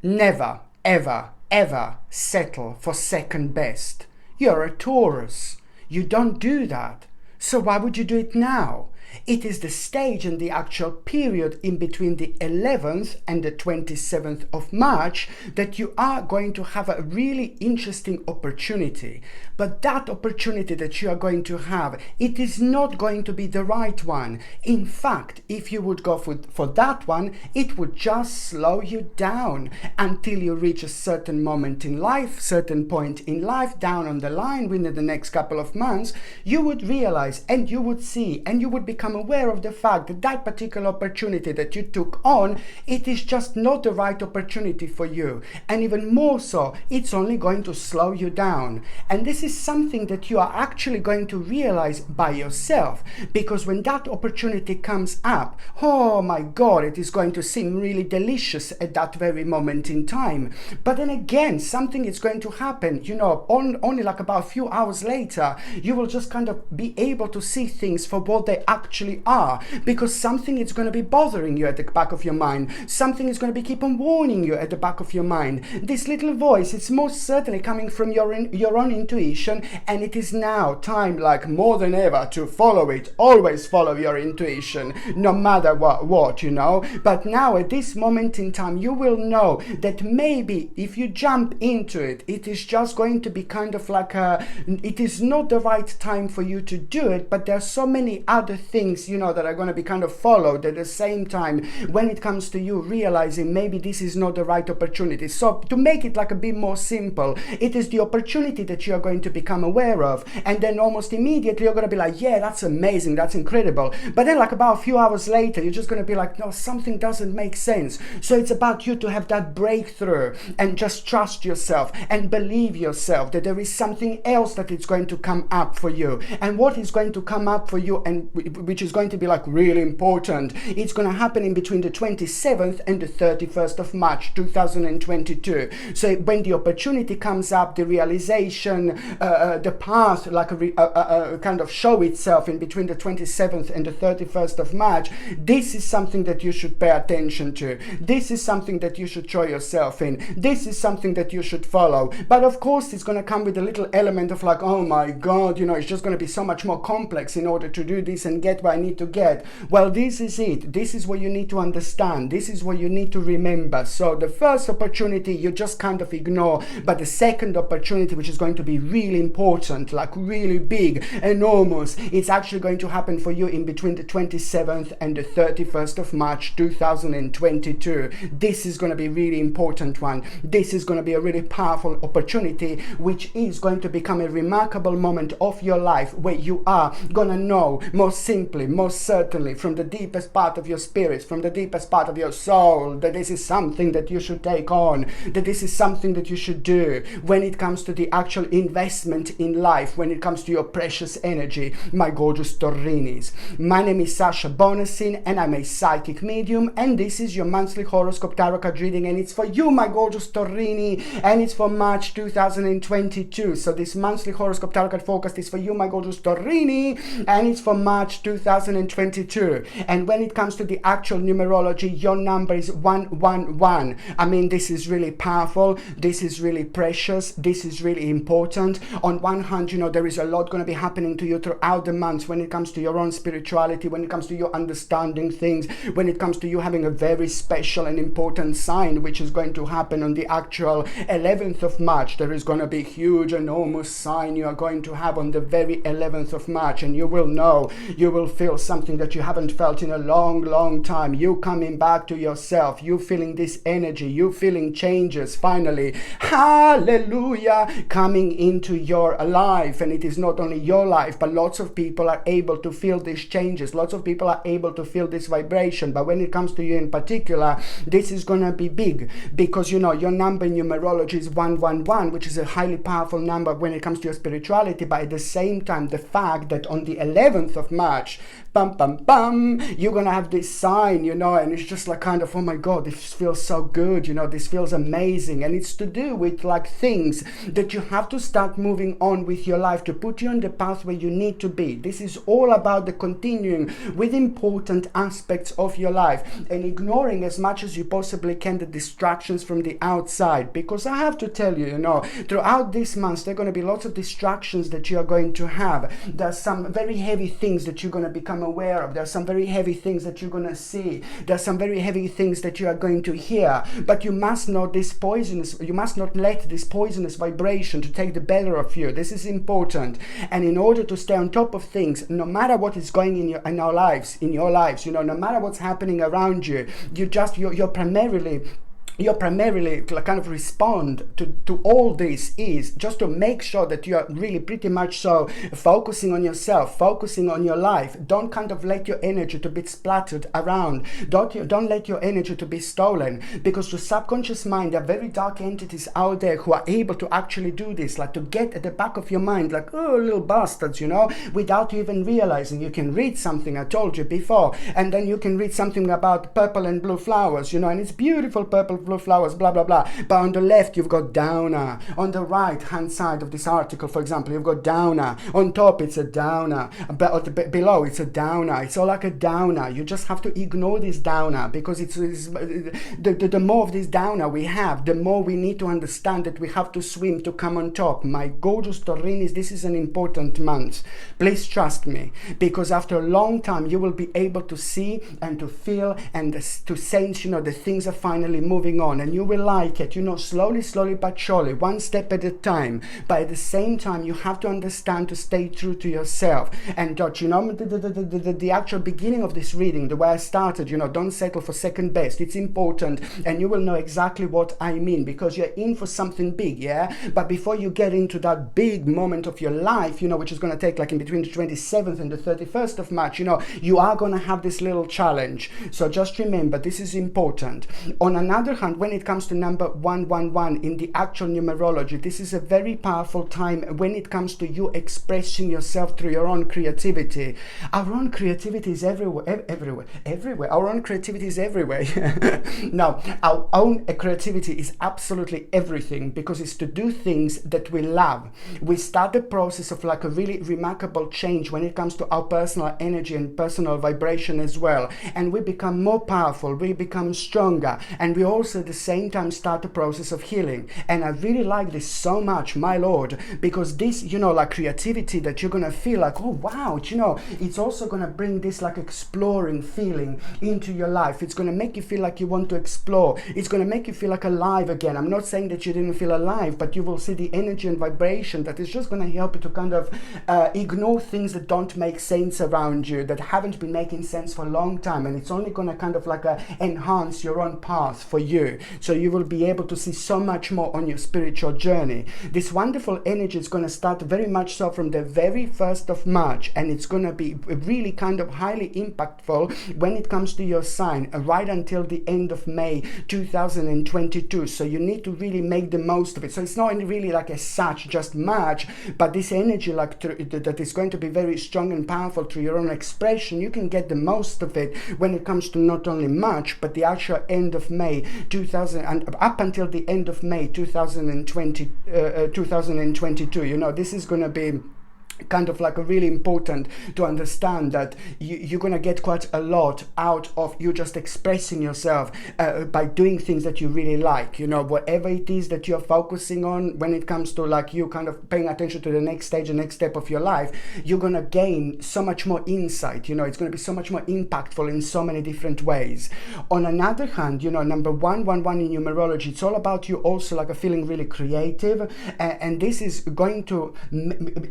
Never, ever, ever settle for second best. You're a Taurus. You don't do that. So why would you do it now? It is the stage and the actual period in between the 11th and the 27th of March that you are going to have a really interesting opportunity. But that opportunity that you are going to have, it is not going to be the right one. In fact, if you would go for that one, it would just slow you down until you reach a certain moment in life, certain point in life down on the line within the next couple of months, you would realize and you would see and you would become aware of the fact that that particular opportunity that you took on, it is just not the right opportunity for you. And even more so, it's only going to slow you down. And this is something that you are actually going to realize by yourself, because when that opportunity comes up, oh my God, it is going to seem really delicious at that very moment in time. But then again, something is going to happen, only like about a few hours later, you will just kind of be able to see things for what they actually are, because something is going to be bothering you at the back of your mind. Something is going to be keep on warning you at the back of your mind. This little voice, it's most certainly coming from your own intuition, and it is now time, like more than ever, to follow it. Always follow your intuition, no matter what. But now at this moment in time, you will know that maybe if you jump into it, it is just going to be kind of like it is not the right time for you to do it, but there are so many other things, that are going to be kind of followed at the same time when it comes to you realizing maybe this is not the right opportunity. So to make it like a bit more simple, it is the opportunity that you are going to become aware of, and then almost immediately you're going to be like, yeah, that's amazing, that's incredible. But then like about a few hours later, you're just going to be like, no, something doesn't make sense. So it's about you to have that breakthrough and just trust yourself and believe yourself that there is something else that is going to come up for you. And what is going to come up for you, and which is going to be like really important, it's going to happen in between the 27th and the 31st of March 2022. So when the opportunity comes up, the realization, the path, like a kind of show itself in between the 27th and the 31st of March, this is something that you should pay attention to. This is something that you should show yourself in. This is something that you should follow. But of course, it's going to come with a little element of like, oh my God, it's just going to be so much more complex in order to do this and get where I need to get. Well, this is it. This is what you need to understand. This is what you need to remember. So the first opportunity you just kind of ignore, but the second opportunity, which is going to be really important, like really big, enormous, it's actually going to happen for you in between the 27th and the 31st of March 2022. This is going to be a really important one. This is going to be a really powerful opportunity, which is going to become a remarkable moment of your life where you are going to know most simply, most certainly, from the deepest part of your spirit, from the deepest part of your soul, that this is something that you should take on, that this is something that you should do when it comes to the actual investment in life, when it comes to your precious energy, my gorgeous Taurinis. My name is Sasha Bonasin, and I'm a psychic medium, and this is your monthly horoscope tarot card reading, and it's for you, my gorgeous Taurini, and it's for March 2022. So this monthly horoscope tarot card forecast is for you, my gorgeous Taurini, and it's for March 2022. And when it comes to the actual numerology, your number is 111. I mean, this is really powerful. This is really precious. This is really important. On one hand, there is a lot going to be happening to you throughout the months when it comes to your own spirituality, when it comes to your understanding things, when it comes to you having a very special and important sign, which is going to happen on the actual 11th of March. There is going to be a huge, enormous sign you are going to have on the very 11th of March, and you will know, you will feel something that you haven't felt in a long, long time. You coming back to yourself, you feeling this energy, you feeling changes finally, hallelujah, coming into your life. And it is not only your life, but lots of people are able to feel these changes. Lots of people are able to feel this vibration. But when it comes to you in particular, this is going to be big, because your number in numerology is 111, which is a highly powerful number when it comes to your spirituality. But at the same time, the fact that on the 11th of March, bum, bum, bum, you're gonna have this sign, you know, and it's just like kind of, oh my God, this feels so good, you know, this feels amazing. And it's to do with like things that you have to start moving on with your life to put you on the path where you need to be. This is all about the continuing with important aspects of your life and ignoring as much as you possibly can the distractions from the outside. Because I have to tell you, you know, throughout this month, there are going to be lots of distractions that you are going to have. There's some very heavy things that you're going to become aware of. There's some very heavy things that you're going to see. There's some very heavy things that you are going to hear. But you must not let this poisonous vibration to take the better of you. This is important. And in order to stay on top of things, no matter what is going in your lives, you know, no matter what's happening around you, you're primarily kind of respond to all this is just to make sure that you are really pretty much so focusing on yourself, focusing on your life. Don't kind of let your energy to be splattered around. Don't let your energy to be stolen, because your subconscious mind, there are very dark entities out there who are able to actually do this, like to get at the back of your mind, like, oh, little bastards, you know, without you even realizing. You can read something, I told you before, and then you can read something about purple and blue flowers, you know, and it's beautiful purple, blue flowers, blah blah blah, but on the left you've got downer. On the right hand side of this article, for example, you've got downer. On top it's a downer, but below it's a downer. It's all like a downer. You just have to ignore this downer, because it's the more of this downer we have, the more we need to understand that we have to swim to come on top. My gorgeous Taurinis, this is an important month. Please trust me, because after a long time you will be able to see and to feel and to sense, you know, the things are finally moving on, and you will like it, you know, slowly but surely, one step at a time. But at the same time, you have to understand to stay true to yourself. And you know, the actual beginning of this reading, the way I started, you know, don't settle for second best. It's important, and you will know exactly what I mean, because you're in for something big, yeah? But before you get into that big moment of your life, you know, which is going to take like in between the 27th and the 31st of March, you know, you are going to have this little challenge. So just remember, this is important. On another hand, when it comes to number 111 in the actual numerology, this is a very powerful time when it comes to you expressing yourself through your own creativity. Our own creativity is everywhere. Our own creativity is everywhere. Now, our own creativity is absolutely everything, because it's to do things that we love. We start the process of like a really remarkable change when it comes to our personal energy and personal vibration as well. And we become more powerful, we become stronger, and we also at the same time start the process of healing. And I really like this so much, my lord, because this, you know, like creativity that you're gonna feel like, oh wow, you know, it's also gonna bring this like exploring feeling into your life. It's gonna make you feel like you want to explore. It's gonna make you feel like alive again. I'm not saying that you didn't feel alive, but you will see the energy and vibration that is just gonna help you to kind of ignore things that don't make sense around you, that haven't been making sense for a long time, and it's only gonna kind of like enhance your own path for you. So you will be able to see so much more on your spiritual journey. This wonderful energy is going to start very much so from the very 1st of March, and it's going to be really kind of highly impactful when it comes to your sign right until the end of May 2022. So you need to really make the most of it. So it's not really like as such just March, but this energy like that is going to be very strong and powerful through your own expression. You can get the most of it when it comes to not only March, but the actual end of May 2000 and up until the end of May 2022. You know, this is going to be kind of like a really important to understand that you're going to get quite a lot out of you just expressing yourself by doing things that you really like, you know, whatever it is that you're focusing on when it comes to like you kind of paying attention to the next stage, the next step of your life. You're going to gain so much more insight, you know, it's going to be so much more impactful in so many different ways. On another hand, you know, number 111 in numerology, it's all about you also like a feeling really creative, and this is going to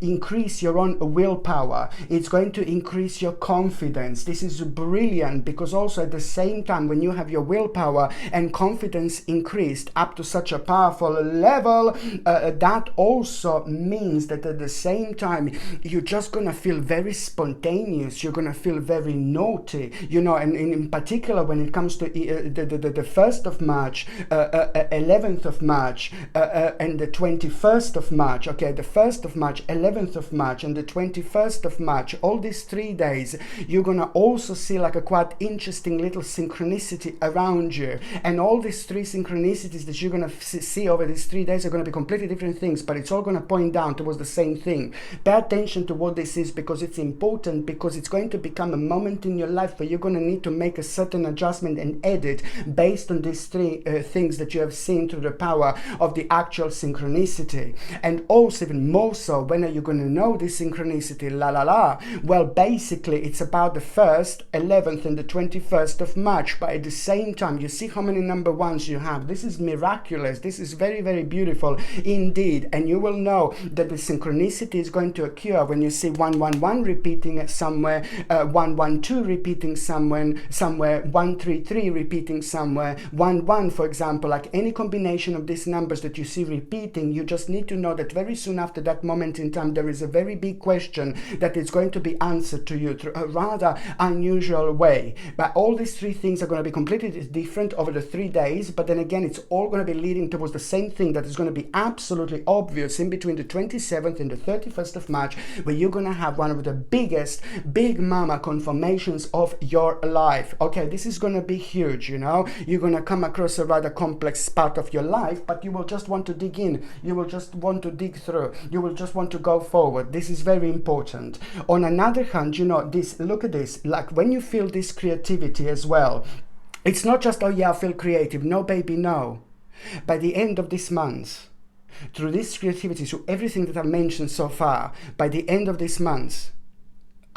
increase your own willpower. It's going to increase your confidence. This is brilliant, because also at the same time when you have your willpower and confidence increased up to such a powerful level, that also means that at the same time you're just gonna feel very spontaneous, you're gonna feel very naughty, you know, and in particular when it comes to the 1st of March, 11th of March, and the 21st of March, okay, the 1st of March, 11th of March, March and the 21st of March, all these 3 days, you're going to also see like a quite interesting little synchronicity around you. And all these 3 synchronicities that you're going to see over these 3 days are going to be completely different things, but it's all going to point down towards the same thing. Pay attention to what this is, because it's important, because it's going to become a moment in your life where you're going to need to make a certain adjustment and edit based on these 3 things that you have seen through the power of the actual synchronicity. And also, even more so, when are you going to know this synchronicity? Well, basically it's about the 1st, 11th and the 21st of March, but at the same time, you see how many number ones you have. This is miraculous. This is very, very beautiful indeed. And you will know that the synchronicity is going to occur when you see 111 repeating somewhere, 112 repeating somewhere, 133 repeating somewhere, 11, for example. Like any combination of these numbers that you see repeating, you just need to know that very soon after that moment in time, there is a very big question that is going to be answered to you through a rather unusual way. But all these 3 things are going to be completely different over the 3 days, but then again, it's all going to be leading towards the same thing that is going to be absolutely obvious in between the 27th and the 31st of March, where you're going to have one of the biggest big mama confirmations of your life. Okay, this is going to be huge, you know. You're going to come across a rather complex part of your life, but you will just want to dig in. You will just want to dig through. You will just want to go forward. This is very important. On another hand, you know, this, look at this, like when you feel this creativity as well, it's not just, oh yeah, I feel creative. No, baby, no. By the end of this month, through this creativity, through everything that I've mentioned so far, by the end of this month,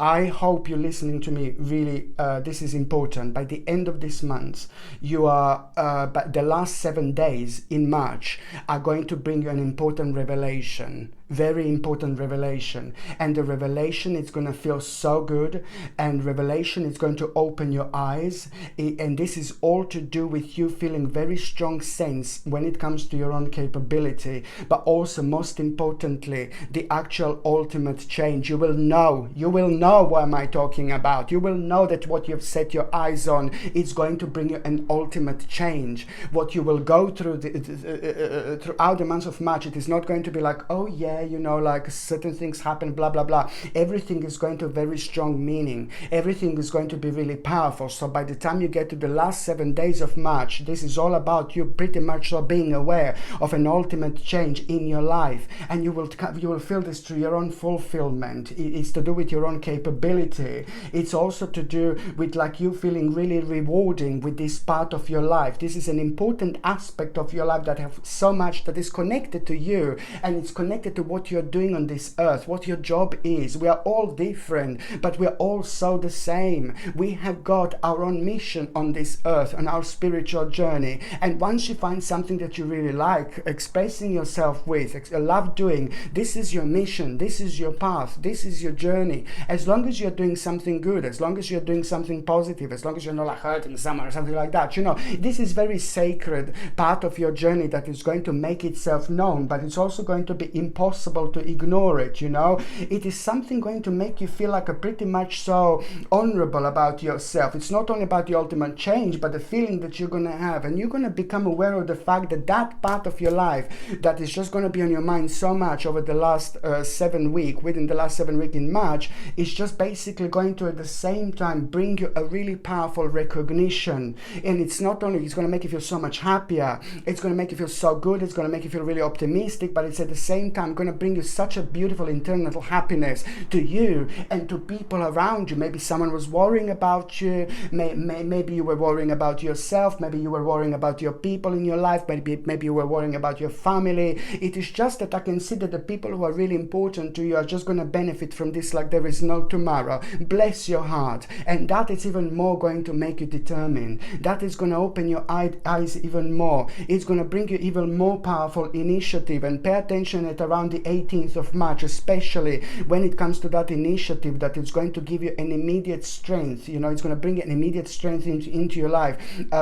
I hope you're listening to me. Really, this is important. By the end of this month, you are, but the last 7 days in March are going to bring you an important revelation. Very important revelation. And the revelation is going to feel so good, and revelation is going to open your eyes. And this is all to do with you feeling very strong sense when it comes to your own capability, but also most importantly, the actual ultimate change. You will know what am I talking about. You will know that what you've set your eyes on is going to bring you an ultimate change. What you will go through throughout the month of March, it is not going to be like, oh yeah, you know, like certain things happen, blah, blah, blah. Everything is going to have very strong meaning. Everything is going to be really powerful. So by the time you get to the last 7 days of March, this is all about you pretty much so being aware of an ultimate change in your life. And you will feel this through your own fulfillment. It's to do with your own capability. It's also to do with like you feeling really rewarding with this part of your life. This is an important aspect of your life that have so much that is connected to you, and it's connected to what you're doing on this earth, what your job is. We are all different, but we're all so the same. We have got our own mission on this earth, on our spiritual journey. And once you find something that you really like expressing yourself with, love doing, this is your mission, this is your path, this is your journey. As long as you're doing something good, as long as you're doing something positive, as long as you're not like hurting someone or something like that, you know, this is very sacred part of your journey that is going to make itself known, but it's also going to be impossible to ignore it, you know. It is something going to make you feel like a pretty much so honorable about yourself. It's not only about the ultimate change, but the feeling that you're going to have, and you're going to become aware of the fact that that part of your life that is just going to be on your mind so much over the last 7 weeks, within the last 7 weeks in March, is just basically going to at the same time bring you a really powerful recognition. And it's not only, it's going to make you feel so much happier, it's going to make you feel so good, it's going to make you feel really optimistic, but it's at the same time going to bring you such a beautiful internal happiness to you and to people around you. Maybe someone was worrying about you, maybe you were worrying about yourself, maybe you were worrying about your people in your life, maybe you were worrying about your family. It is just that I can see that the people who are really important to you are just going to benefit from this like there is no tomorrow. Bless your heart. And that is even more going to make you determined. That is going to open your eyes even more. It's going to bring you even more powerful initiative. And pay attention at around the 18th of March, especially when it comes to that initiative that is going to give you an immediate strength. You know, it's going to bring an immediate strength into your life,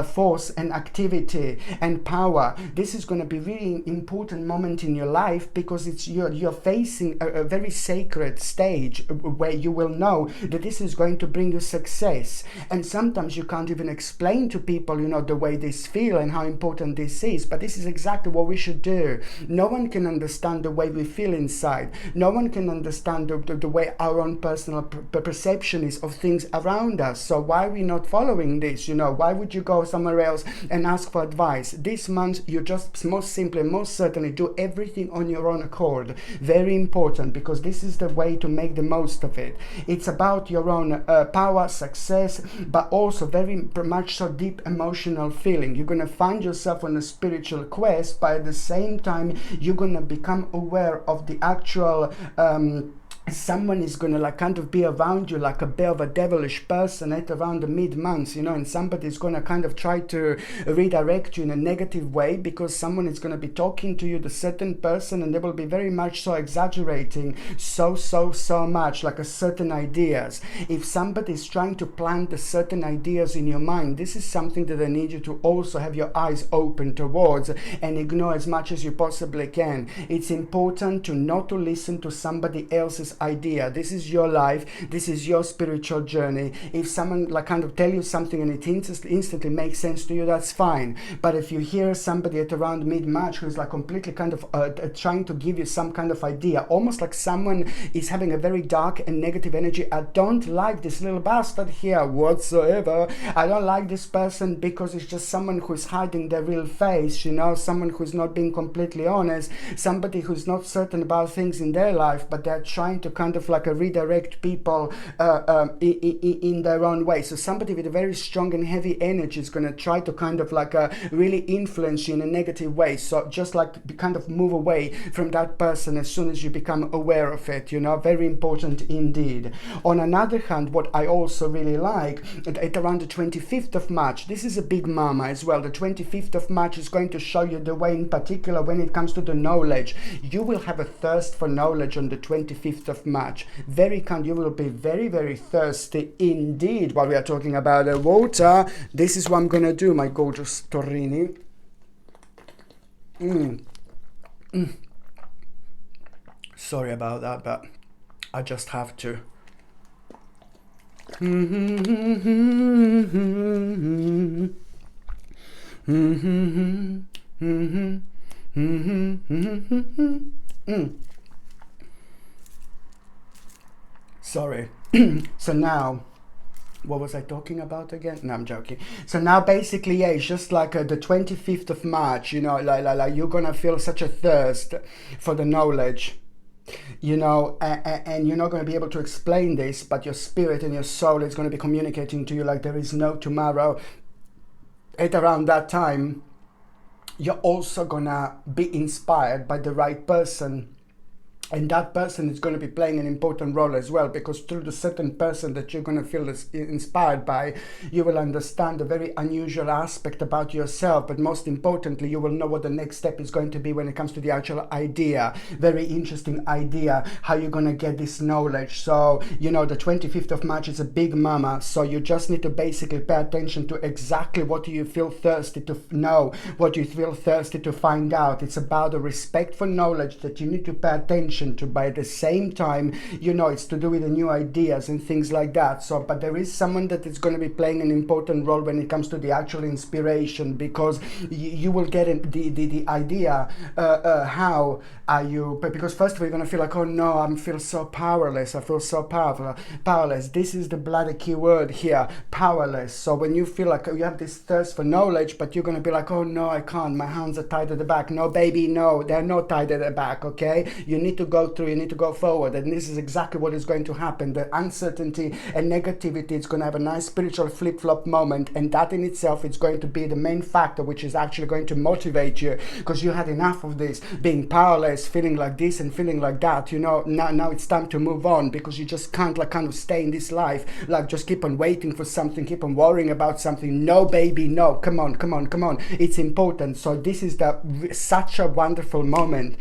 force and activity and power. This is going to be really important moment in your life, because it's you're facing a very sacred stage where you will know that this is going to bring you success. And sometimes you can't even explain to people, you know, the way this feel and how important this is, but this is exactly what we should do. No one can understand the way we we feel inside. No one can understand the way our own personal perception is of things around us. So why are we not following this? You know, why would you go somewhere else and ask for advice? This month, you just most simply, most certainly do everything on your own accord. Very important, because this is the way to make the most of it. It's about your own power, success, but also very much so deep emotional feeling. You're going to find yourself on a spiritual quest, but at the same time, you're going to become aware of the actual someone is going to like kind of be around you like a bit of a devilish person at around the mid-months, you know, and somebody is going to kind of try to redirect you in a negative way, because someone is going to be talking to you, the certain person, and they will be very much so exaggerating so much like a certain ideas. If somebody is trying to plant the certain ideas in your mind, this is something that I need you to also have your eyes open towards and ignore as much as you possibly can. It's important to not to listen to somebody else's idea. This is your life, this is your spiritual journey. If someone like kind of tell you something and it instantly makes sense to you, that's fine. But if you hear somebody at around mid-March who's like completely kind of trying to give you some kind of idea, almost like someone is having a very dark and negative energy, I don't like this little bastard here whatsoever. I don't like this person because it's just someone who's hiding their real face, you know, someone who's not being completely honest, somebody who's not certain about things in their life, but they're trying to kind of like redirect people in their own way. So somebody with a very strong and heavy energy is going to try to kind of like really influence you in a negative way. So just like kind of move away from that person as soon as you become aware of it, you know, very important indeed. On another hand, what I also really like at around the 25th of March, this is a big mama as well. The 25th of March is going to show you the way, in particular when it comes to the knowledge. You will have a thirst for knowledge on the 25th of March. Very kind, you will be very thirsty indeed. While we are talking about the water, this is what I'm gonna do, my gorgeous Torini. Sorry about that, but I just have to. Sorry. So now, what was I talking about again? No, I'm joking. So now basically, yeah, it's just like the 25th of March, you know, like you're gonna feel such a thirst for the knowledge, you know, and you're not going to be able to explain this, but your spirit and your soul is going to be communicating to you like there is no tomorrow. At around that time, you're also going to be inspired by the right person. And that person is going to be playing an important role as well, because through the certain person that you're going to feel inspired by, you will understand a very unusual aspect about yourself. But most importantly, you will know what the next step is going to be when it comes to the actual idea. Very interesting idea, how you're going to get this knowledge. So, you know, the 25th of March is a big mama. So you just need to basically pay attention to exactly what you feel thirsty to know, what you feel thirsty to find out. It's about a respect for knowledge that you need to pay attention to, but at the same time, you know, it's to do with the new ideas and things like that. So, but there is someone that is going to be playing an important role when it comes to the actual inspiration, because you will get the idea how are you, because first of all, you're going to feel like, oh no, I feel so powerless, I feel so powerless. This is the bloody key word here, powerless. So when you feel like you have this thirst for knowledge, but you're going to be like, oh no, I can't, my hands are tied at the back. No baby, no, they're not tied at the back, okay? You need to go through, you need to go forward, and this is exactly what is going to happen. The uncertainty and negativity is going to have a nice spiritual flip-flop moment, and that in itself is going to be the main factor which is actually going to motivate you, because you had enough of this being powerless, feeling like this and feeling like that, you know. Now it's time to move on, because you just can't like kind of stay in this life, like just keep on waiting for something, keep on worrying about something. No baby, no, come on, it's important. So this is such a wonderful moment,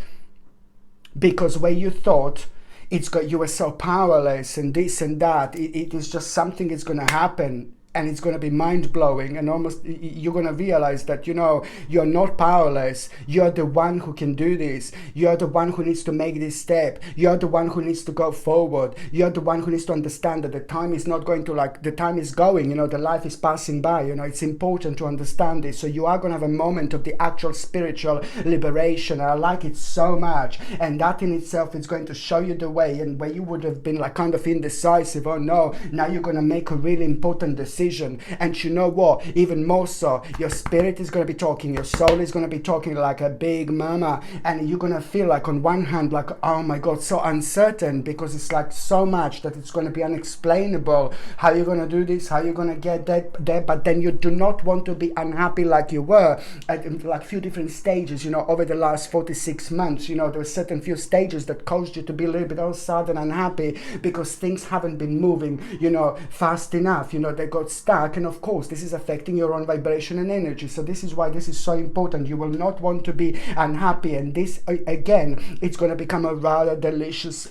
because where you thought you were so powerless and this and that, it is just something is going to happen And it's going to be mind-blowing, and almost you're going to realize that, you know, you're not powerless. You're the one who can do this. You're the one who needs to make this step. You're the one who needs to go forward. You're the one who needs to understand that the time is not going to, like, the time is going, you know, the life is passing by, you know. It's important to understand this. So you are going to have a moment of the actual spiritual liberation, and I like it so much. And that in itself is going to show you the way, and where you would have been like kind of indecisive, oh no, now you're going to make a really important decision. And you know what, even more so, your spirit is going to be talking, your soul is going to be talking like a big mama, and you're going to feel like, on one hand, like, oh my god, so uncertain, because it's like so much that it's going to be unexplainable how you're going to do this, how you're going to get there. But then you do not want to be unhappy like you were at like few different stages, you know, over the last 46 months. You know, there were certain few stages that caused you to be a little bit all sad and unhappy because things haven't been moving, you know, fast enough. You know, they got stuck, and of course this is affecting your own vibration and energy. So this is why this is so important. You will not want to be unhappy, and this again, it's going to become a rather delicious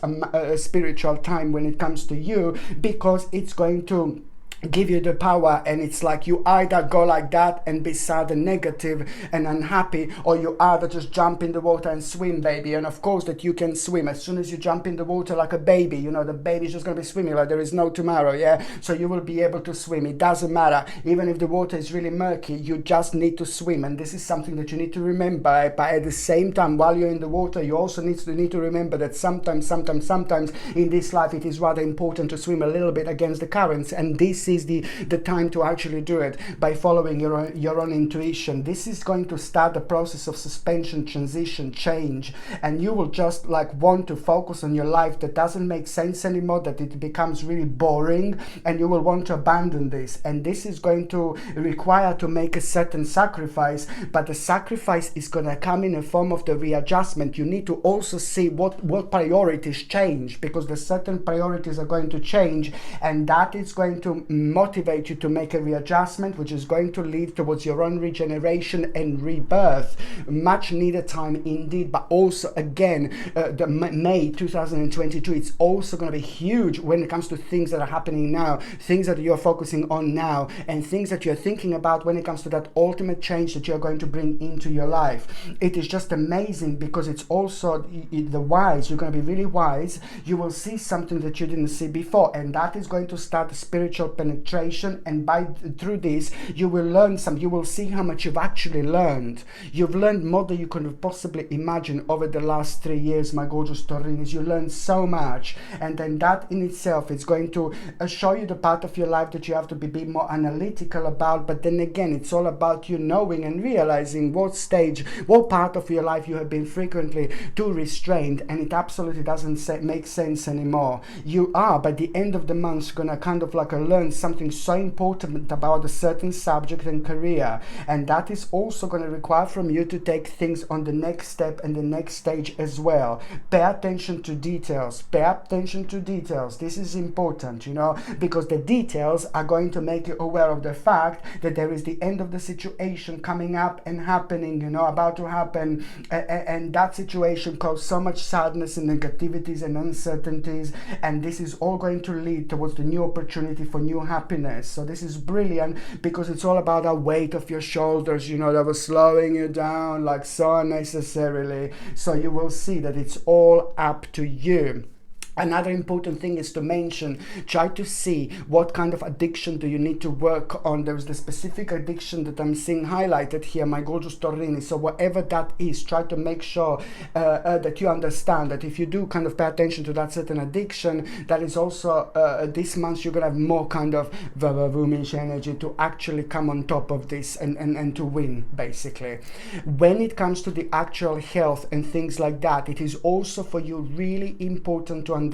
spiritual time when it comes to you, because it's going to give you the power. And it's like you either go like that and be sad and negative and unhappy, or you either just jump in the water and swim, baby. And of course that you can swim. As soon as you jump in the water like a baby, you know, the baby's just going to be swimming like there is no tomorrow. Yeah, so you will be able to swim. It doesn't matter, even if the water is really murky, you just need to swim. And this is something that you need to remember. But at the same time, while you're in the water, you also need to remember that sometimes in this life it is rather important to swim a little bit against the currents. And this is the time to actually do it by following your own intuition. This is going to start the process of suspension, transition, change, and you will just like want to focus on your life that doesn't make sense anymore, that it becomes really boring, and you will want to abandon this. And this is going to require to make a certain sacrifice, but the sacrifice is going to come in a form of the readjustment. You need to also see what priorities change, because the certain priorities are going to change, and that is going to motivate you to make a readjustment, which is going to lead towards your own regeneration and rebirth. Much needed time indeed. But also again, the May 2022, it's also going to be huge when it comes to things that are happening now, things that you're focusing on now, and things that you're thinking about when it comes to that ultimate change that you're going to bring into your life. It is just amazing, because it's also the wise. You're going to be really wise. You will see something that you didn't see before, and that is going to start the spiritual penetration. And through this, you will learn you will see how much you've actually learned. You've learned more than you could have possibly imagined over the last 3 years, my gorgeous Taurinis. You learned so much, and then that in itself is going to show you the part of your life that you have to be more analytical about. But then again, it's all about you knowing and realizing what part of your life you have been frequently too restrained, and it absolutely doesn't make sense anymore. You are, by the end of the month, gonna kind of like learn something so important about a certain subject and career, and that is also going to require from you to take things on the next step and the next stage as well. Pay attention to details. This is important, you know, because the details are going to make you aware of the fact that there is the end of the situation coming up and happening, you know, about to happen, and that situation caused so much sadness and negativities and uncertainties, and this is all going to lead towards the new opportunity for new happiness. So this is brilliant, because it's all about the weight of your shoulders, you know, that was slowing you down like so unnecessarily. So you will see that it's all up to you. Another important thing is to mention, try to see what kind of addiction do you need to work on. There's the specific addiction that I'm seeing highlighted here, my gorgeous Taurini. So whatever that is, try to make sure that you understand that if you do kind of pay attention to that certain addiction, that is also this month you're going to have more kind of womanish energy to actually come on top of this and to win, basically. When it comes to the actual health and things like that, it is also for you really important to understand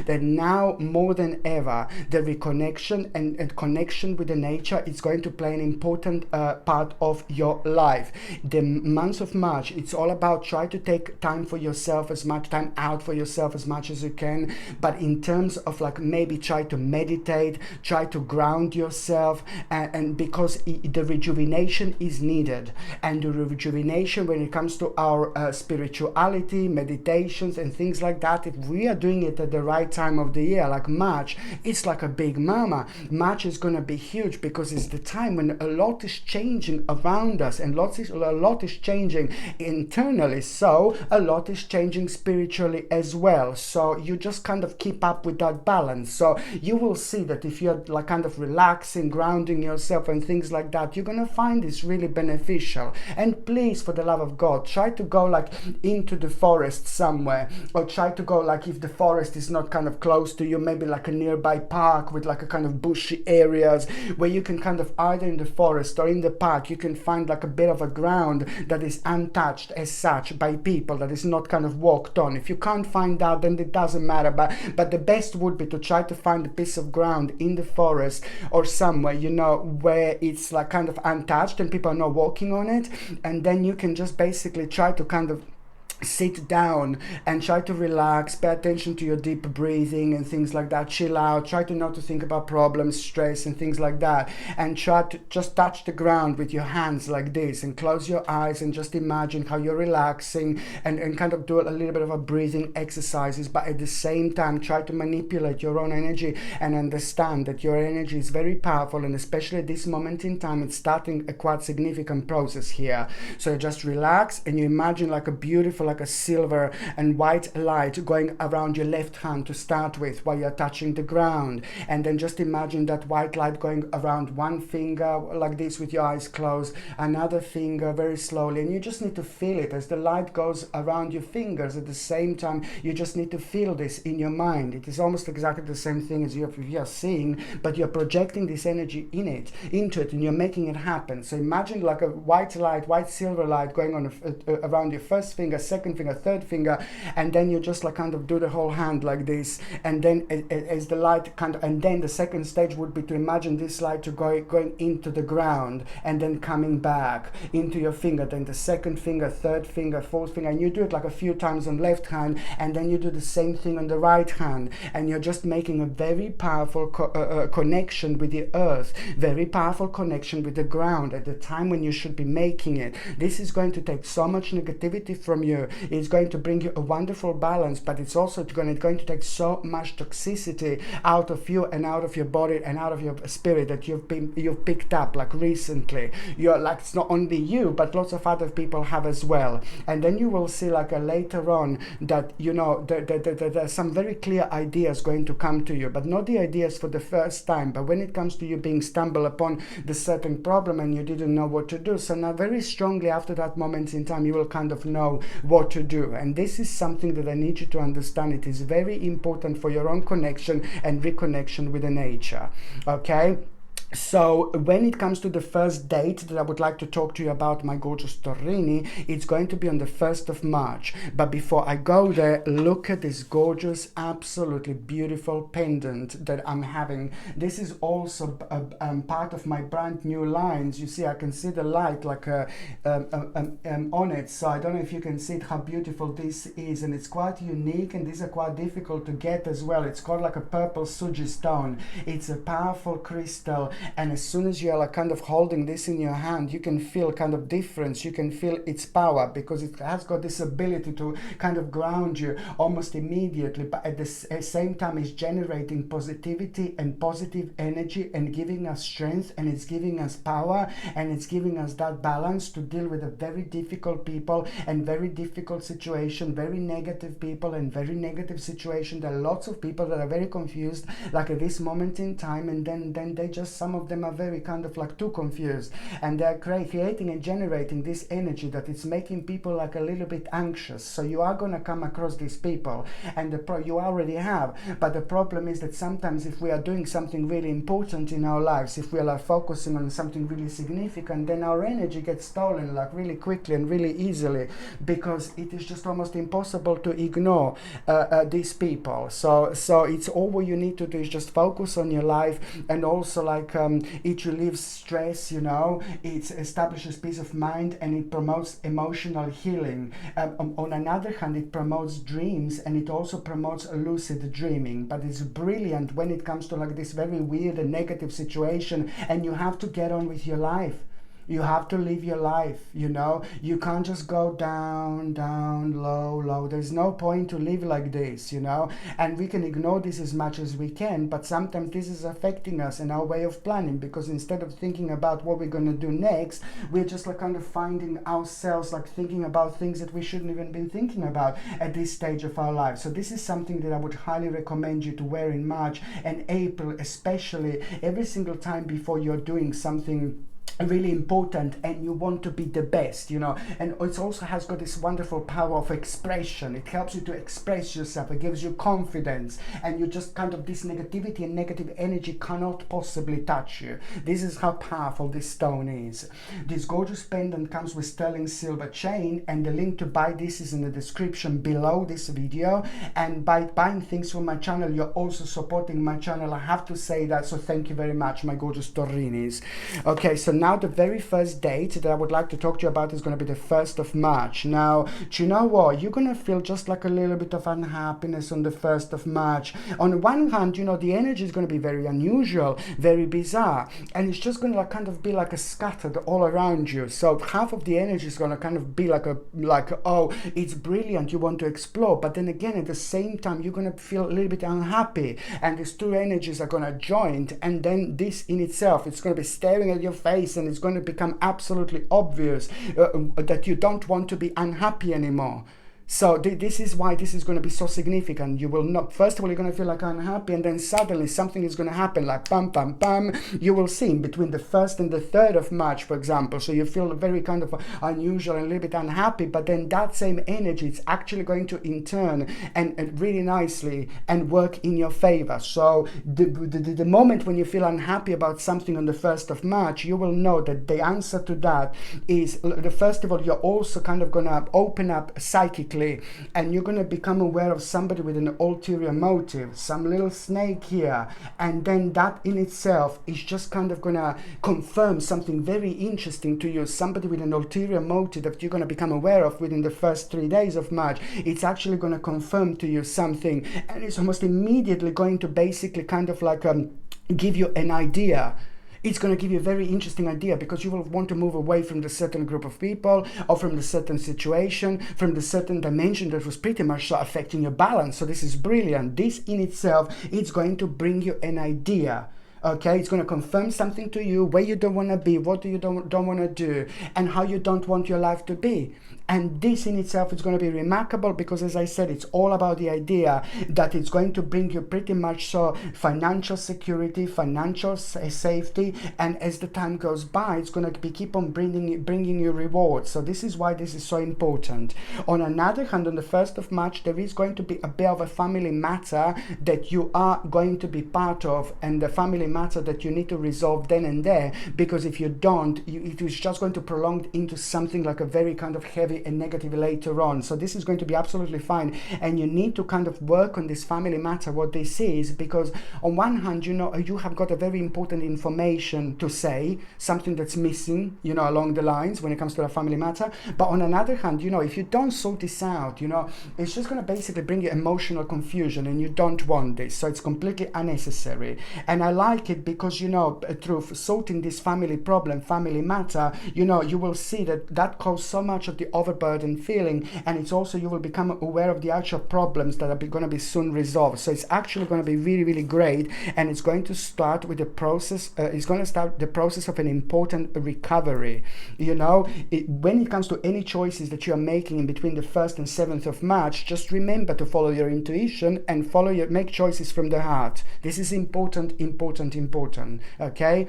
that now more than ever, the reconnection and connection with the nature is going to play an important part of your life. The month of March, it's all about try to take time for yourself, as much time out for yourself as much as you can. But in terms of like maybe try to meditate, try to ground yourself, and because the rejuvenation is needed. And the rejuvenation when it comes to our spirituality, meditations and things like that, if we are doing it at the right time of the year, like March, it's like a big mama. March is going to be huge because it's the time when a lot is changing around us, and a lot is changing internally, so a lot is changing spiritually as well. So you just kind of keep up with that balance. So you will see that if you're like kind of relaxing, grounding yourself and things like that, you're going to find this really beneficial. And please, for the love of God, try to go like into the forest somewhere, or try to go like, if the forest is not kind of close to you, maybe like a nearby park with like a kind of bushy areas where you can kind of, either in the forest or in the park, you can find like a bit of a ground that is untouched as such by people, that is not kind of walked on. If you can't find that, then it doesn't matter, but the best would be to try to find a piece of ground in the forest or somewhere, you know, where it's like kind of untouched and people are not walking on it, and then you can just basically try to kind of sit down and try to relax, pay attention to your deep breathing and things like that, chill out, try to not to think about problems, stress and things like that, and try to just touch the ground with your hands like this, and close your eyes and just imagine how you're relaxing, and kind of do a little bit of a breathing exercises, but at the same time try to manipulate your own energy and understand that your energy is very powerful, and especially at this moment in time it's starting a quite significant process here. So you just relax and you imagine like a beautiful, like a silver and white light going around your left hand to start with while you're touching the ground, and then just imagine that white light going around one finger like this with your eyes closed, another finger very slowly, and you just need to feel it as the light goes around your fingers. At the same time, you just need to feel this in your mind. It is almost exactly the same thing as you're seeing, but you're projecting this energy into it, and you're making it happen. So imagine like a white light, white silver light going on around your first finger, second finger, third finger, and then you just like kind of do the whole hand like this, and then as the light kind of, and then the second stage would be to imagine this light to going into the ground and then coming back into your finger, then the second finger, third finger, fourth finger, and you do it like a few times on left hand, and then you do the same thing on the right hand, and you're just making a very powerful connection with the earth, very powerful connection with the ground at the time when you should be making it. This is going to take so much negativity from you. It's going to bring you a wonderful balance, but it's also going to take so much toxicity out of you and out of your body and out of your spirit that you've picked up like recently. You're like, it's not only you, but lots of other people have as well. And then you will see like later on that, you know, there's some very clear ideas going to come to you, but not the ideas for the first time, but when it comes to you being stumbled upon the certain problem and you didn't know what to do. So now very strongly after that moment in time, you will kind of know what to do. And this is something that I need you to understand. It is very important for your own connection and reconnection with the nature. Okay? So when it comes to the first date that I would like to talk to you about, my gorgeous Torini, it's going to be on the 1st of March. But before I go there, look at this gorgeous, absolutely beautiful pendant that I'm having. This is also part of my brand new lines. You see, I can see the light like on it. So I don't know if you can see it, how beautiful this is. And it's quite unique, and these are quite difficult to get as well. It's called like a purple Suji stone. It's a powerful crystal. And as soon as you're like kind of holding this in your hand, you can feel kind of difference. You can feel its power because it has got this ability to kind of ground you almost immediately, but at the same time it's generating positivity and positive energy and giving us strength, and it's giving us power, and it's giving us that balance to deal with a very difficult people and very difficult situation, very negative people and very negative situation. There are lots of people that are very confused like at this moment in time, and then they just, some of them are very kind of like too confused, and they're creating and generating this energy that it's making people like a little bit anxious. So you are going to come across these people, and you already have, but the problem is that sometimes if we are doing something really important in our lives, if we are like focusing on something really significant, then our energy gets stolen like really quickly and really easily, because it is just almost impossible to ignore these people. So it's all what you need to do is just focus on your life, and also like it relieves stress, you know, it establishes peace of mind, and it promotes emotional healing. On another hand, it promotes dreams, and it also promotes lucid dreaming. But it's brilliant when it comes to like this very weird and negative situation, and you have to get on with your life. You have to live your life, you know. You can't just go down, down, low, low. There's no point to live like this, you know. And we can ignore this as much as we can, but sometimes this is affecting us and our way of planning, because instead of thinking about what we're going to do next, we're just like kind of finding ourselves like thinking about things that we shouldn't even been thinking about at this stage of our life. So this is something that I would highly recommend you to wear in March and April, especially every single time before you're doing something really important and you want to be the best, you know. And it also has got this wonderful power of expression. It helps you to express yourself. It gives you confidence, and you just kind of, this negativity and negative energy cannot possibly touch you. This is how powerful this stone is. This gorgeous pendant comes with sterling silver chain, and the link to buy this is in the description below this video. And by buying things from my channel, you're also supporting my channel. I have to say that, so thank you very much, my gorgeous Taurinis. Okay, so now the very first date that I would like to talk to you about is going to be the 1st of March. Now, do you know what? You're going to feel just like a little bit of unhappiness on the 1st of March. On one hand, you know, the energy is going to be very unusual, very bizarre, and it's just going to like kind of be like a scattered all around you. So half of the energy is going to kind of be like oh, it's brilliant, you want to explore, but then again at the same time you're going to feel a little bit unhappy, and these two energies are going to join, and then this in itself, it's going to be staring at your face, and it's going to become absolutely obvious that you don't want to be unhappy anymore. So this is why this is going to be so significant. You will not, first of all, you're going to feel like unhappy, and then suddenly something is going to happen, like bam, bam, bam. You will see in between the 1st and the 3rd of March, for example. So you feel very kind of unusual and a little bit unhappy, but then that same energy, it's actually going to in turn and really nicely and work in your favor. So the moment when you feel unhappy about something on the 1st of March, you will know that the answer to that is, first of all, you're also kind of going to open up psychically, and you're going to become aware of somebody with an ulterior motive, some little snake here, and then that in itself is just kind of going to confirm something very interesting to you. Somebody with an ulterior motive that you're going to become aware of within the first 3 days of March, it's actually going to confirm to you something, and it's almost immediately going to basically kind of like give you an idea. It's going to give you a very interesting idea, because you will want to move away from the certain group of people, or from the certain situation, from the certain dimension that was pretty much so affecting your balance. So this is brilliant. This in itself, it's going to bring you an idea. Okay, it's going to confirm something to you, where you don't want to be, what you don't want to do, and how you don't want your life to be. And this in itself is going to be remarkable, because as I said, it's all about the idea that it's going to bring you pretty much so financial security, financial safety, and as the time goes by, it's going to be keep on bringing you rewards. So this is why this is so important. On another hand, on the 1st of March, there is going to be a bit of a family matter that you are going to be part of, and the family matter that you need to resolve then and there, because if you don't, it is just going to prolong into something like a very kind of heavy and negative later on. So this is going to be absolutely fine, and you need to kind of work on this family matter, what this is, because on one hand, you know, you have got a very important information to say, something that's missing, you know, along the lines when it comes to the family matter. But on another hand, you know, if you don't sort this out, you know, it's just going to basically bring you emotional confusion, and you don't want this. So it's completely unnecessary. And I like it because, you know, through sorting this family problem, family matter, you know, you will see that causes so much of the overburdened feeling, and it's also, you will become aware of the actual problems that are going to be soon resolved. So it's actually going to be really, really great, and it's going to start with the process, it's going to start the process of an important recovery. You know, when it comes to any choices that you are making in between the 1st and 7th of March, just remember to follow your intuition and make choices from the heart. This is important, okay?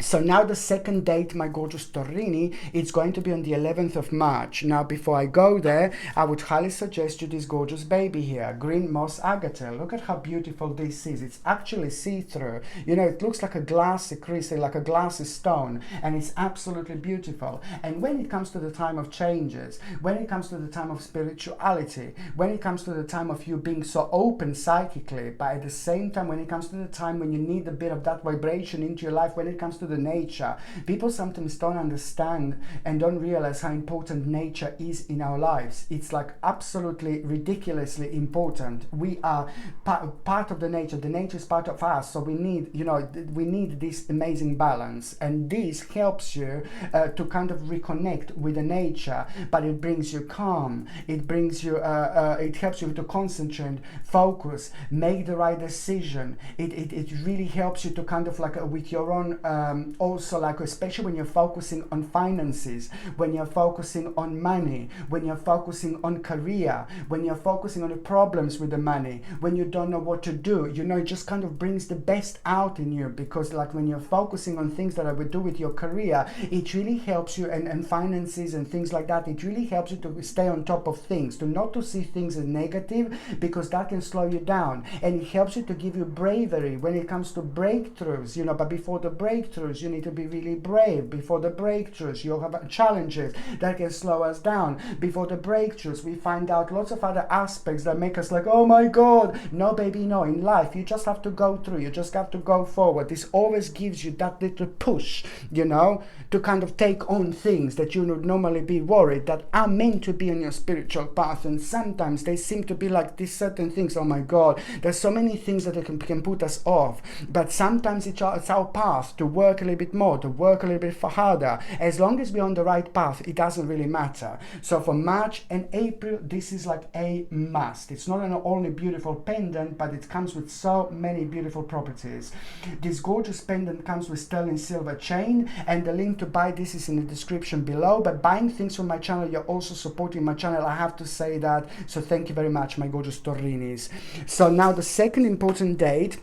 So now the second date, my gorgeous Taurini, it's going to be on the 11th of March. Now, before I go there, I would highly suggest you this gorgeous baby here, green moss agate. Look at how beautiful this is. It's actually see-through. You know, it looks like a glassy crystal, like a glassy stone, and it's absolutely beautiful. And when it comes to the time of changes, when it comes to the time of spirituality, when it comes to the time of you being so open psychically, but at the same time, when it comes to the time when you need a bit of that vibration into your life, when it comes to to the nature, people sometimes don't understand and don't realize how important nature is in our lives. It's like absolutely ridiculously important. We are part of the nature is part of us, so we need, you know, we need this amazing balance, and this helps you to kind of reconnect with the nature, but it brings you calm, it brings you it helps you to concentrate, focus, make the right decision. It really helps you to kind of like with your own also, like especially when you're focusing on finances, when you're focusing on money, when you're focusing on career, when you're focusing on the problems with the money, when you don't know what to do, you know, it just kind of brings the best out in you, because like when you're focusing on things that I would do with your career, it really helps you, and finances and things like that, it really helps you to stay on top of things, to not to see things as negative, because that can slow you down, and it helps you to give you bravery when it comes to breakthroughs, you know. But before the breakthroughs, you need to be really brave. Before the breakthroughs, you'll have challenges that can slow us down. Before the breakthroughs, we find out lots of other aspects that make us like, oh my God. No, baby, no. In life, you just have to go through. You just have to go forward. This always gives you that little push, you know, to kind of take on things that you would normally be worried that are meant to be on your spiritual path. And sometimes they seem to be like these certain things. Oh my God, there's so many things that can put us off. But sometimes it's our path to work a little bit more, to work a little bit harder. As long as we're on the right path, it doesn't really matter. So for March and April, this is like a must. It's not an only beautiful pendant, but it comes with so many beautiful properties. This gorgeous pendant comes with sterling silver chain, and the link to buy this is in the description below. But buying things from my channel, you're also supporting my channel, I have to say that. So thank you very much, my gorgeous Taurinis. So now the second important date,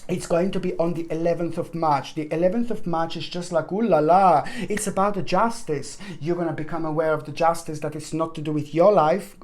it's going to be on the 11th of March. The 11th of March is just like, ooh la la, it's about the justice. You're going to become aware of the justice that is not to do with your life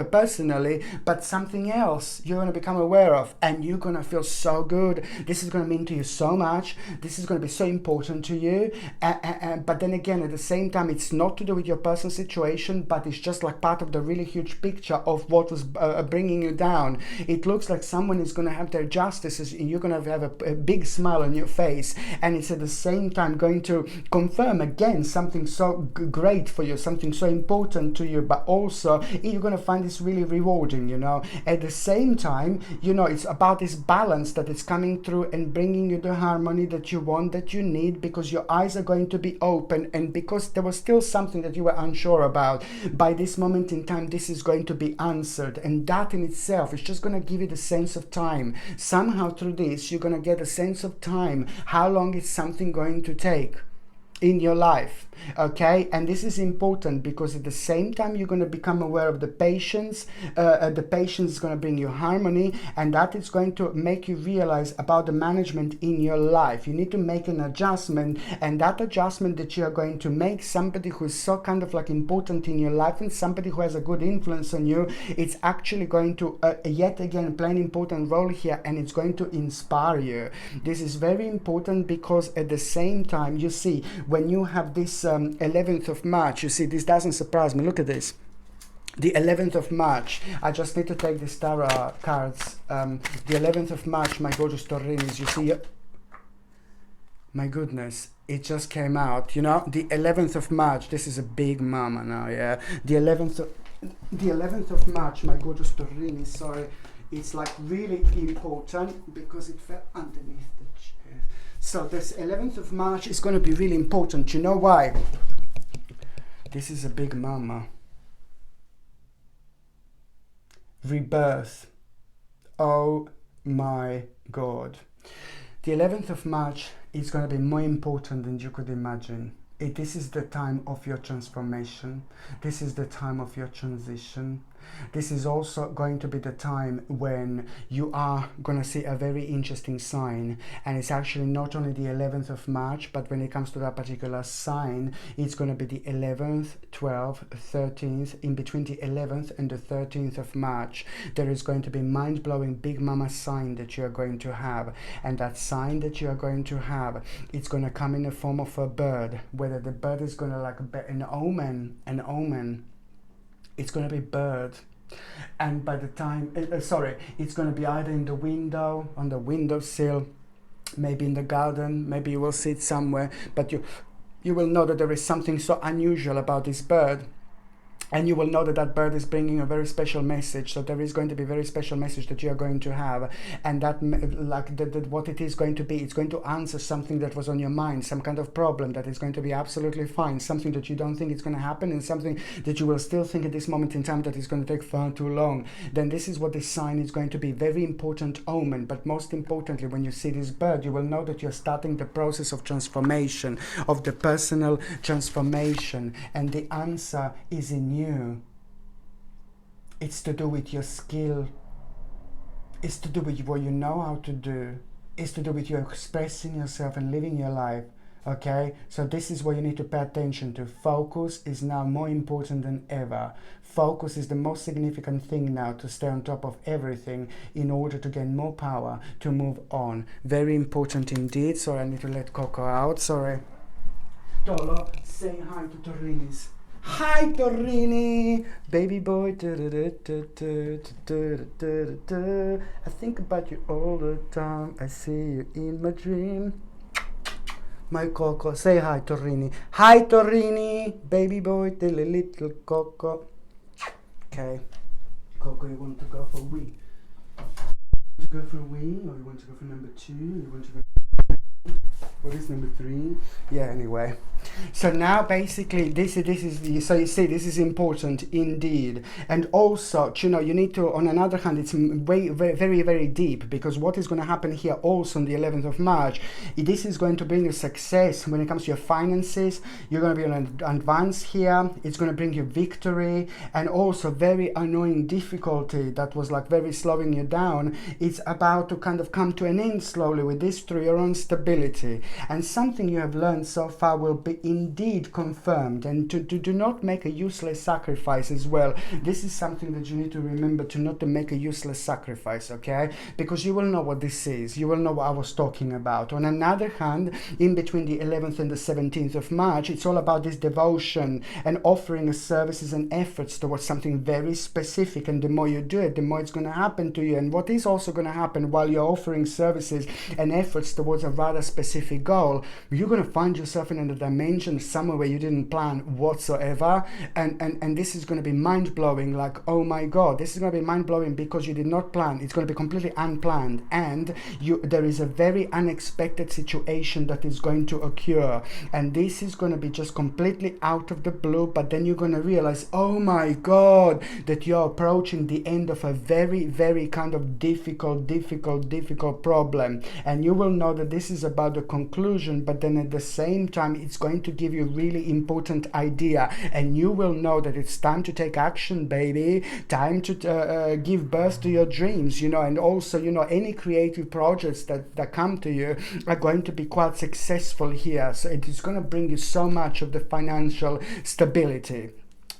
personally, but something else you're going to become aware of, and you're going to feel so good. This is going to mean to you so much. This is going to be so important to you. But then again, at the same time, it's not to do with your personal situation, but it's just like part of the really huge picture of what was bringing you down. It looks like someone is going to have their justices, and you're going to have a big smile on your face, and it's at the same time going to confirm again something so great for you, something so important to you, but also you're going to find this really rewarding, you know. At the same time, you know, it's about this balance that is coming through and bringing you the harmony that you want, that you need, because your eyes are going to be open, and because there was still something that you were unsure about, by this moment in time this is going to be answered, and that in itself is just going to give you the sense of time. Somehow through this you're going to get a sense of time, how long is something going to take in your life, okay? And this is important because at the same time you're going to become aware of the patience. The patience is going to bring you harmony, and that is going to make you realize about the management in your life. You need to make an adjustment, and that adjustment that you are going to make, somebody who is so kind of like important in your life and somebody who has a good influence on you, it's actually going to yet again play an important role here, and it's going to inspire you. This is very important because at the same time, you see, when you have this 11th of March, you see, this doesn't surprise me. Look at this. The 11th of March, I just need to take the tarot cards. The 11th of March, my gorgeous Taurinis, you see, my goodness, it just came out, you know, the 11th of March, this is a big mama now, yeah. The 11th of March, my gorgeous Taurinis, sorry, it's like really important because it fell underneath the chair. So this 11th of March is going to be really important. You know why? This is a big mama. Rebirth. Oh my God. The 11th of March is going to be more important than you could imagine. This is the time of your transformation. This is the time of your transition. This is also going to be the time when you are going to see a very interesting sign, and it's actually not only the 11th of March, but when it comes to that particular sign, it's going to be the 11th, 12th, 13th. In between the 11th and the 13th of March, there is going to be mind-blowing big mama sign that you are going to have, and that sign that you are going to have, it's going to come in the form of a bird. Whether the bird is going to like an omen, it's going to be bird. And by the time, it's going to be either in the window, on the windowsill, maybe in the garden, maybe you will see it somewhere, but you will know that there is something so unusual about this bird. And you will know that that bird is bringing a very special message. So there is going to be a very special message that you are going to have. And that, like, what it is going to be, it's going to answer something that was on your mind, some kind of problem that is going to be absolutely fine, something that you don't think is going to happen, and something that you will still think at this moment in time that is going to take far too long. Then this is what this sign is going to be. Very important omen. But most importantly, when you see this bird, you will know that you're starting the process of transformation, of the personal transformation. And the answer is in you. It's to do with your skill. It's to do with what you know how to do. It's to do with you expressing yourself and living your life. Okay, so this is what you need to pay attention to. Focus is now more important than ever. Focus is the most significant thing now, to stay on top of everything in order to gain more power, to move on. Very important indeed. Sorry, I need to let Coco out. Sorry. Tolo, say hi to Torinis. Hi Torini, baby boy. I think about you all the time. I see you in my dream. My Coco, say hi Torini. Hi Torini, baby boy, tell a little Coco. Okay, Coco, you want to go for a wee? You want to go for a wee, or you want to go for number 2? You want to go? What is number 3? Yeah, anyway. So now basically this is so you see, this is important indeed. And also, you know, you need to, on another hand, it's very deep, because what is going to happen here also on the 11th of March, this is going to bring you success when it comes to your finances. You're going to be on an advance here. It's going to bring you victory, and also very annoying difficulty that was like very slowing you down. It's about to kind of come to an end slowly with this through your own stability. And something you have learned so far will be indeed confirmed. And to do not make a useless sacrifice as well. This is something that you need to remember, to not to make a useless sacrifice, okay? Because you will know what this is. You will know what I was talking about. On another hand, in between the 11th and the 17th of March, it's all about this devotion and offering services and efforts towards something very specific. And the more you do it, the more it's going to happen to you. And what is also going to happen while you're offering services and efforts towards a rather specific goal, you're going to find yourself in a dimension somewhere where you didn't plan whatsoever, and this is going to be mind-blowing. Like, oh my god, this is going to be mind-blowing because you did not plan. It's going to be completely unplanned, and there is a very unexpected situation that is going to occur, and this is going to be just completely out of the blue. But then you're going to realize, oh my god, that you're approaching the end of a very kind of difficult problem, and you will know that this is about the conclusion. But then at the same time, it's going to give you really important idea, and you will know that it's time to take action, baby. Time to give birth to your dreams, you know. And also, you know, any creative projects that come to you are going to be quite successful here. So it is going to bring you so much of the financial stability.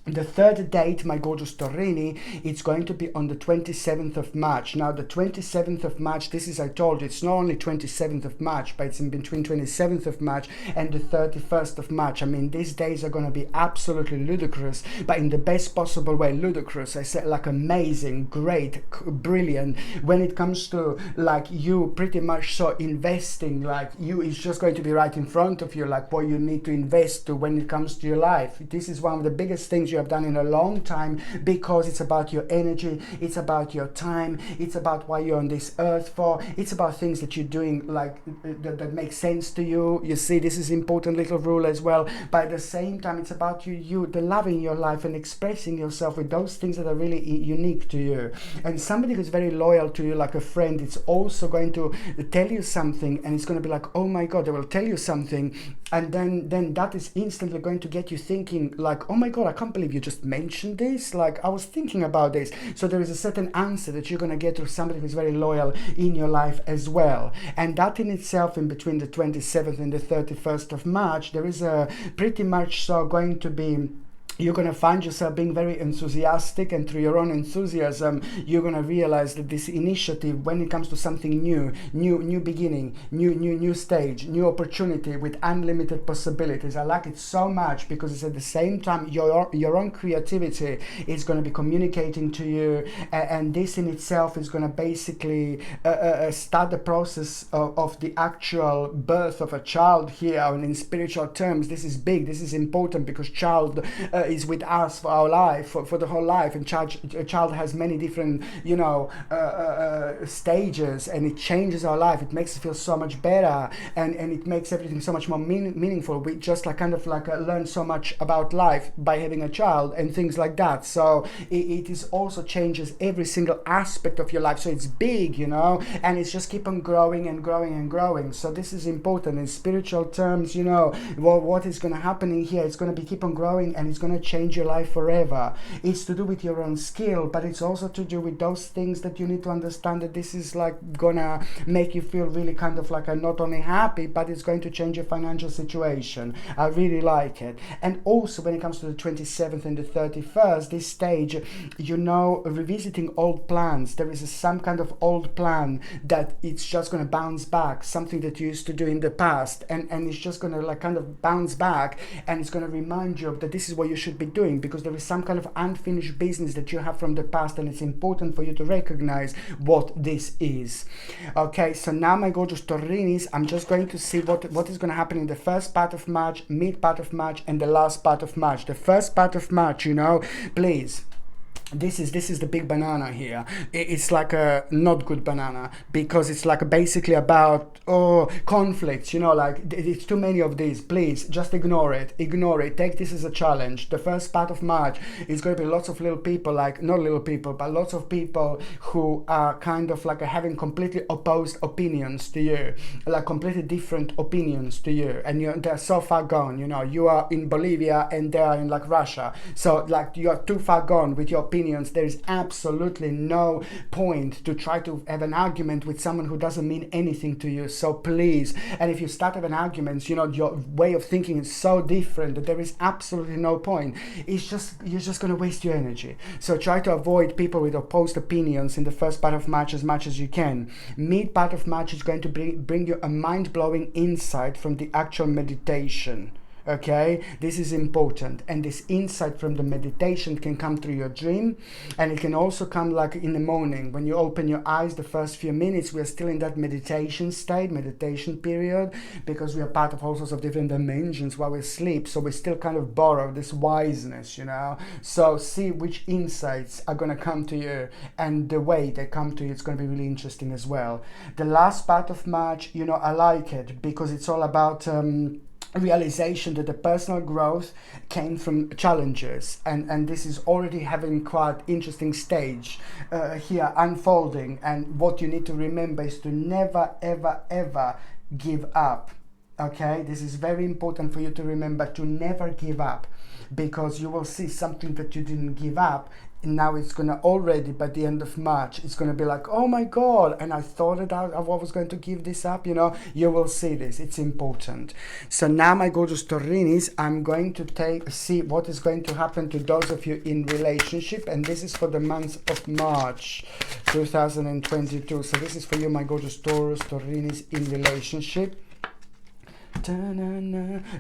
The third date, my gorgeous Torini, it's going to be on the 27th of March. Now, the 27th of March, this is, I told you, it's not only 27th of March, but it's in between 27th of March and the 31st of March. I mean, these days are going to be absolutely ludicrous, but in the best possible way. Ludicrous, I said, like amazing, great, brilliant. When it comes to, like, you pretty much so investing, like, you is just going to be right in front of you, like what you need to invest to when it comes to your life. This is one of the biggest things you have done in a long time, because it's about your energy, it's about your time, it's about why you're on this earth for, it's about things that you're doing, like that make sense to you. You see, this is important little rule as well. But at the same time, it's about you the loving your life and expressing yourself with those things that are really unique to you. And somebody who's very loyal to you, like a friend, it's also going to tell you something, and it's going to be like, oh my god, they will tell you something, and then that is instantly going to get you thinking, like, oh my god, I can't believe you just mentioned this, like I was thinking about this. So there is a certain answer that you're going to get to somebody who's very loyal in your life as well. And that in itself, in between the 27th and the 31st of March, there is a pretty much so going to be you're going to find yourself being very enthusiastic, and through your own enthusiasm you're going to realize that this initiative, when it comes to something new beginning, new stage, new opportunity with unlimited possibilities, I like it so much, because it's at the same time your own creativity is going to be communicating to you, and this in itself is going to basically start the process of the actual birth of a child here. And in spiritual terms, this is big, this is important, because child is with us for our life, for the whole life, and a child has many different, stages, and it changes our life. It makes us feel so much better, and it makes everything so much more meaningful. We just learn so much about life by having a child and things like that. So it is also changes every single aspect of your life. So it's big, and it's just keep on growing and growing and growing. So this is important in spiritual terms. What is going to happen in here? It's going to be keep on growing, and it's going to change your life forever. It's to do with your own skill, but it's also to do with those things that you need to understand, that this is gonna make you feel really not only happy, but it's going to change your financial situation. I really like it. And also when it comes to the 27th and the 31st, this stage, revisiting old plans. There is some kind of old plan that it's just going to bounce back, something that you used to do in the past, and it's just going to bounce back, and it's going to remind you that this is what you should be doing, because there is some kind of unfinished business that you have from the past, and it's important for you to recognize what this is. Okay, so now my gorgeous Taurinis, I'm just going to see what is going to happen in the first part of March, mid part of March, and the last part of March. The first part of March, please. This is the big banana here. It's like a not good banana, because it's basically about conflicts, it's too many of these. Please just ignore it, take this as a challenge. The first part of March is going to be lots of little people, not little people, but lots of people who are having completely opposed opinions to you, completely different opinions to you, and they're so far gone. You are in Bolivia and they are in Russia, so you are too far gone with your opinions. There is absolutely no point to try to have an argument with someone who doesn't mean anything to you. So please, and if you start having arguments, your way of thinking is so different that there is absolutely no point. You're just going to waste your energy. So try to avoid people with opposed opinions in the first part of March as much as you can. Mid part of March is going to bring you a mind-blowing insight from the actual meditation. Okay, this is important, and this insight from the meditation can come through your dream, and it can also come in the morning when you open your eyes. The first few minutes we are still in that meditation period, because we are part of all sorts of different dimensions while we sleep, so we still borrow this wiseness, so see which insights are going to come to you, and the way they come to you, it's going to be really interesting as well. The last part of March, I like it because it's all about realization that the personal growth came from challenges, and this is already having quite interesting stage here unfolding. And what you need to remember is to never ever give up. Okay, this is very important for you to remember, to never give up, because you will see something that you didn't give up. Now it's going to already, by the end of March, it's going to be oh my God, and I thought it out, I was going to give this up, you will see this. It's important. So now, my gorgeous Taurinis, I'm going to see what is going to happen to those of you in relationship, and this is for the month of March 2022. So this is for you, my gorgeous Taurus, Taurinis in relationship.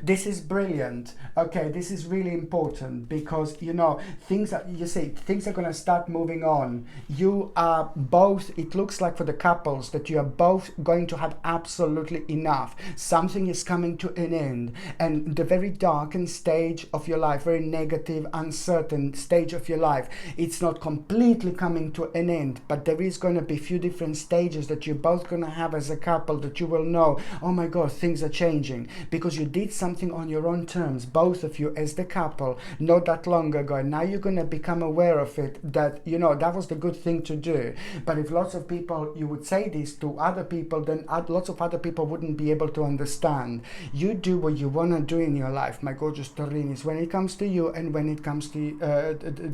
This is brilliant. Okay, this is really important, because things are going to start moving on. You are both, it looks like for the couples that you are both going to have absolutely enough. Something is coming to an end, and the very darkened stage of your life, very negative, uncertain stage of your life, it's not completely coming to an end, but there is going to be a few different stages that you're both going to have as a couple, that you will know, oh my God, things are changing, because you did something on your own terms, both of you as the couple, not that long ago. And now you're going to become aware of it, that that was the good thing to do. But if lots of people, you would say this to other people, then lots of other people wouldn't be able to understand. You do what you want to do in your life, my gorgeous Taurinis, when it comes to you and when it comes to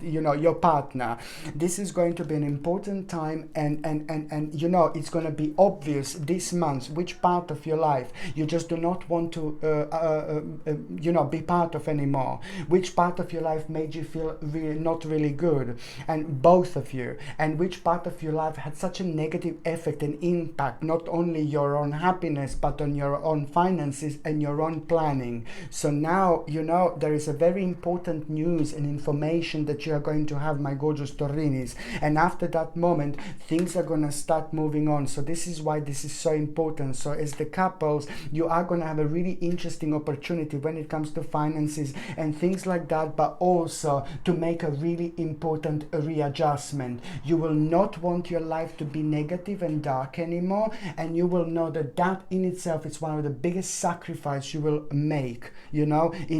your partner. This is going to be an important time, and it's going to be obvious this month which part of your life you just do not not want to be part of anymore? Which part of your life made you feel really not really good? And both of you. And which part of your life had such a negative effect and impact, not only your own happiness, but on your own finances and your own planning? So now, there is a very important news and information that you are going to have, my gorgeous Taurinis. And after that moment, things are going to start moving on. So this is why this is so important. So as the couples, you are going to have a really interesting opportunity when it comes to finances and things like that, but also to make a really important readjustment. You will not want your life to be negative and dark anymore, and you will know that that in itself is one of the biggest sacrifices you will make, in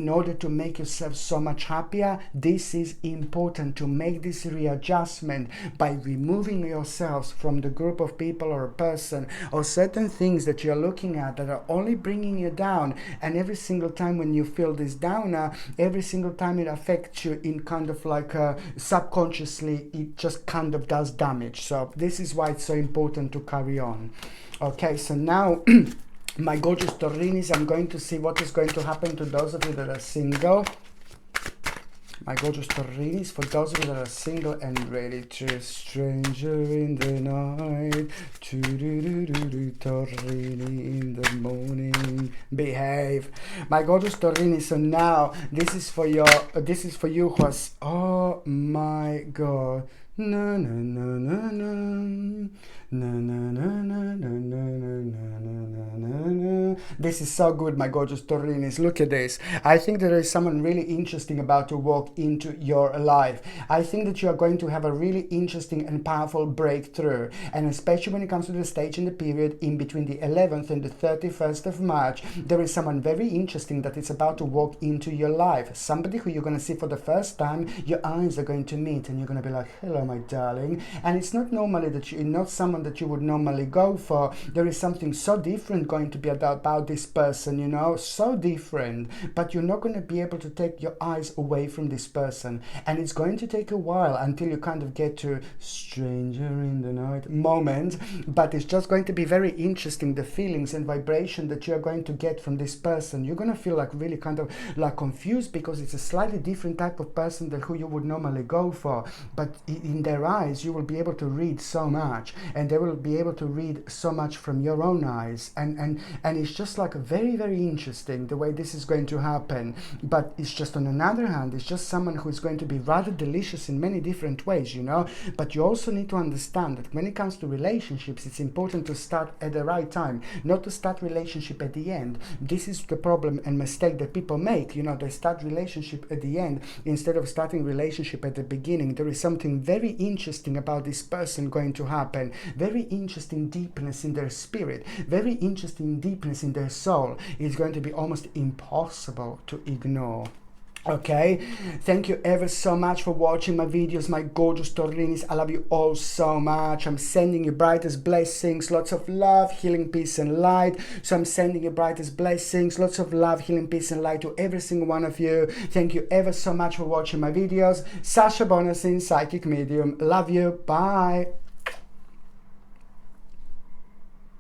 order to make yourself so much happier. This is important, to make this readjustment by removing yourselves from the group of people or a person or certain things that you're looking at that are only bringing you down. And every single time when you feel this downer, every single time it affects you in kind of like subconsciously, it just kind of does damage. So this is why it's so important to carry on. Okay, so now my gorgeous Taurinis, I'm going to see what is going to happen to those of you that are single. My gorgeous Taurinis, for those of you that are single and ready to stranger in the night, Taurini in the morning, behave. My gorgeous Taurini, so now this is for you who has, oh my God, na na na na na na na na na na na. This is so good, my gorgeous Taurinis. Look at this. I think there is someone really interesting about to walk into your life. I think that you are going to have a really interesting and powerful breakthrough, and especially when it comes to the stage in the period in between the 11th and the 31st of March, there is someone very interesting that is about to walk into your life. Somebody who you're going to see for the first time. Your eyes are going to meet and you're going to be like, hello my darling. And it's not normally that you're not someone that you would normally go for. There is something so different going to be about this person, so different, but you're not going to be able to take your eyes away from this person, and it's going to take a while until you kind of get to stranger in the night moment. But it's just going to be very interesting, the feelings and vibration that you're going to get from this person. You're going to feel like really kind of like confused, because it's a slightly different type of person than who you would normally go for, but in their eyes you will be able to read so much, and they will be able to read so much from your own eyes, and it's just like very, very interesting the way this is going to happen. But it's just, on another hand, it's just someone who is going to be rather delicious in many different ways, but you also need to understand that when it comes to relationships, it's important to start at the right time, not to start relationship at the end. This is the problem and mistake that people make. They start relationship at the end instead of starting relationship at the beginning. There is something very interesting about this person going to happen, very interesting deepness in their spirit, very interesting deepness in their soul. It's going to be almost impossible to ignore. Okay, thank you ever so much for watching my videos, my gorgeous Taurinis. I love you all so much. I'm sending you brightest blessings, lots of love, healing, peace and light. So I'm sending you brightest blessings, lots of love, healing, peace and light to every single one of you. Thank you ever so much for watching my videos. Sasha Bonasin, Psychic Medium. Love you. Bye.